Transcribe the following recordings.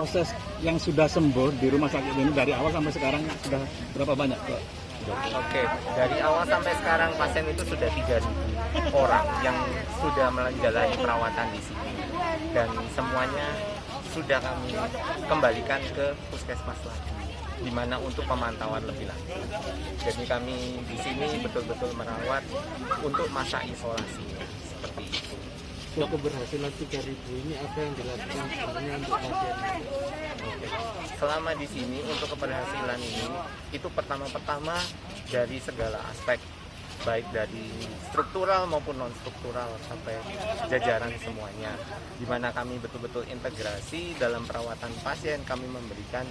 proses yang sudah sembuh di rumah sakit ini dari awal sampai sekarang sudah berapa banyak, Pak? Oke, dari awal sampai sekarang pasien itu sudah 3.000 orang yang sudah menjalani perawatan di sini, dan semuanya sudah kami kembalikan ke puskesmas lagi, di mana untuk pemantauan lebih lanjut. Jadi kami di sini betul-betul merawat untuk masa isolasi seperti itu. Untuk keberhasilan 3.000 ini apa yang dilakukan sebenarnya untuk pasien? Oke. Selama di sini untuk keberhasilan ini itu pertama-tama dari segala aspek, baik dari struktural maupun non struktural sampai jajaran semuanya, di mana kami betul-betul integrasi dalam perawatan pasien. Kami memberikan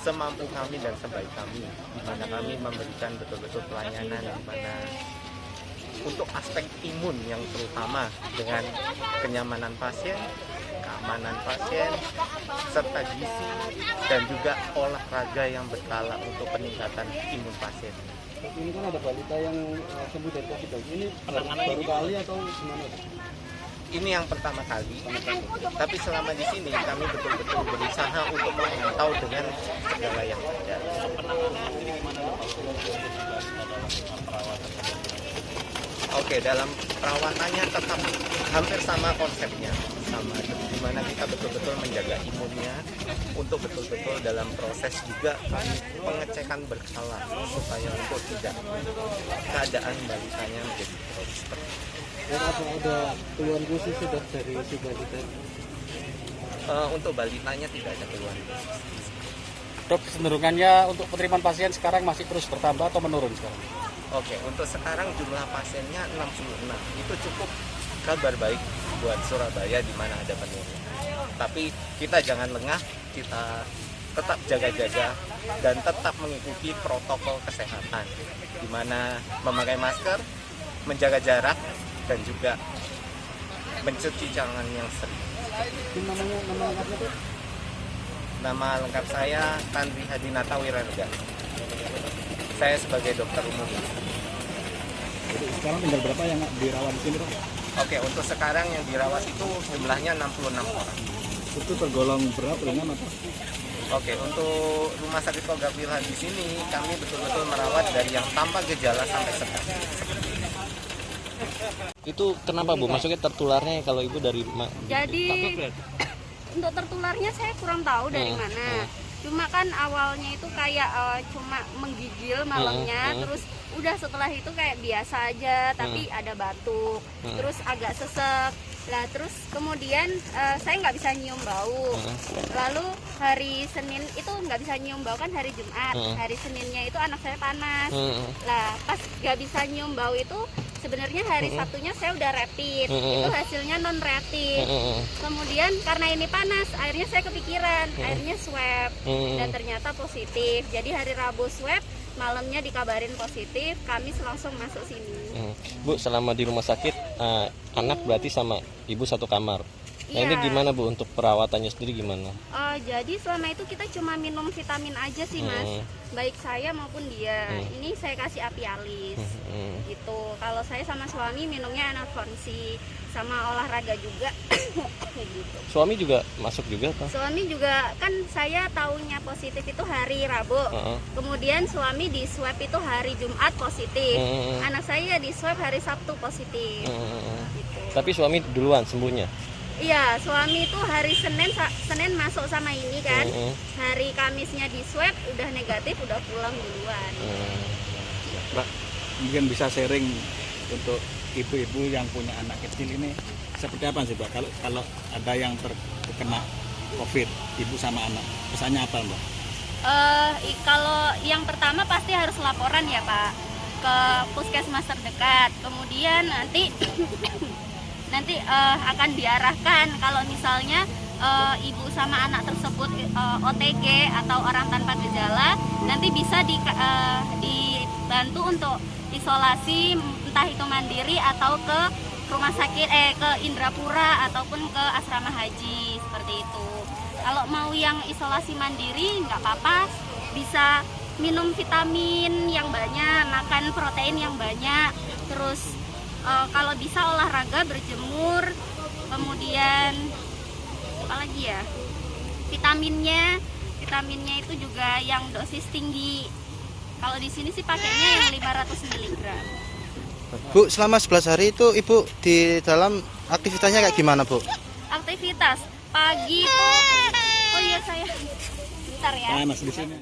semampu kami dan sebaik kami, di mana kami memberikan betul-betul pelayanan di mana untuk aspek imun yang terutama dengan kenyamanan pasien, keamanan pasien, serta gizi dan juga olahraga yang berkala untuk peningkatan imun pasien. Ini kan ada balita yang sembuh dari COVID. Ini baru kali atau gimana? Ini yang pertama kali, tapi selama di sini kami betul-betul berusaha untuk memantau dengan segala yang ada. Oke, dalam perawatannya tetap hampir sama konsepnya, sama di mana kita betul-betul menjaga imunnya untuk betul-betul dalam proses juga pengecekan berkala supaya untuk tidak keadaan balitanya menjadi terus seperti itu. Dan apa ada keluhan khusus sudah dari si balita? Untuk balitanya tidak ada keluhan khusus. Dok, kecenderungannya untuk penerimaan pasien sekarang masih terus bertambah atau menurun sekarang? Oke, untuk sekarang jumlah pasiennya 66. Itu cukup kabar baik buat Surabaya di mana ada penurunan. Tapi kita jangan lengah, kita tetap jaga-jaga dan tetap mengikuti protokol kesehatan, di mana memakai masker, menjaga jarak, dan juga mencuci tangan yang sering. Ini nama lengkapnya tuh? Nama lengkap saya Tandri Hadinata Wirarga. Saya sebagai dokter umum. Jadi sekarang tinggal berapa yang dirawat di sini, Pak? Oke, untuk sekarang yang dirawat itu jumlahnya 66 orang. Itu tergolong berat, ringan atau? Oke, untuk rumah sakit Kogak Wilhan di sini kami betul-betul merawat dari yang tanpa gejala sampai sedang. Itu kenapa Bu? Maksudnya tertularnya kalau Ibu dari Jadi untuk tertularnya saya kurang tahu dari mana. Cuma kan awalnya itu kayak cuma menggigil malamnya, terus udah setelah itu kayak biasa aja, tapi ada batuk, terus agak sesek. Lah terus kemudian saya nggak bisa nyium bau. Lalu hari Senin itu nggak bisa nyium bau kan hari Jumat. Hari Seninnya itu anak saya panas. Lah pas nggak bisa nyium bau itu sebenarnya hari Sabtunya saya udah rapid, itu hasilnya non reaktif. Kemudian karena ini panas, akhirnya saya kepikiran, akhirnya swab dan ternyata positif. Jadi hari Rabu swab, malamnya dikabarin positif, kami langsung masuk sini. Bu, selama di rumah sakit anak berarti sama Ibu satu kamar. Nah ini gimana Bu untuk perawatannya sendiri gimana? Jadi selama itu kita cuma minum vitamin aja sih Mas, baik saya maupun dia. Ini saya kasih apialis gitu. Kalau saya sama suami minumnya anafonsi, sama olahraga juga. Gitu. Suami juga masuk juga Pak? Suami juga, kan saya taunya positif itu hari Rabu. Kemudian suami di swab itu hari Jumat positif. Anak saya di swab hari Sabtu positif. Gitu. Tapi suami duluan sembuhnya? Iya, suami itu hari Senin masuk sama ini kan. Hari Kamisnya di swab udah negatif, udah pulang duluan. Pak, mungkin bisa sharing untuk ibu-ibu yang punya anak kecil ini seperti apa sih Pak? Kalau ada yang terkena COVID, ibu sama anak, pesannya apa Mbak? Kalau yang pertama pasti harus laporan ya Pak ke puskesmas terdekat. Kemudian nanti akan diarahkan kalau misalnya ibu sama anak tersebut OTG atau orang tanpa gejala, nanti bisa dibantu untuk isolasi, entah itu mandiri atau ke rumah sakit ke Indrapura ataupun ke asrama haji seperti itu. Kalau mau yang isolasi mandiri nggak apa-apa, bisa minum vitamin yang banyak, makan protein yang banyak, terus kalau bisa olahraga, berjemur, kemudian apa lagi ya? vitaminnya itu juga yang dosis tinggi. Kalau di sini sih pakainya yang 500 mg. Bu, selama 11 hari itu Ibu di dalam aktivitasnya kayak gimana, Bu? Aktivitas pagi tuh, oh iya saya bentar ya. Panas di sini.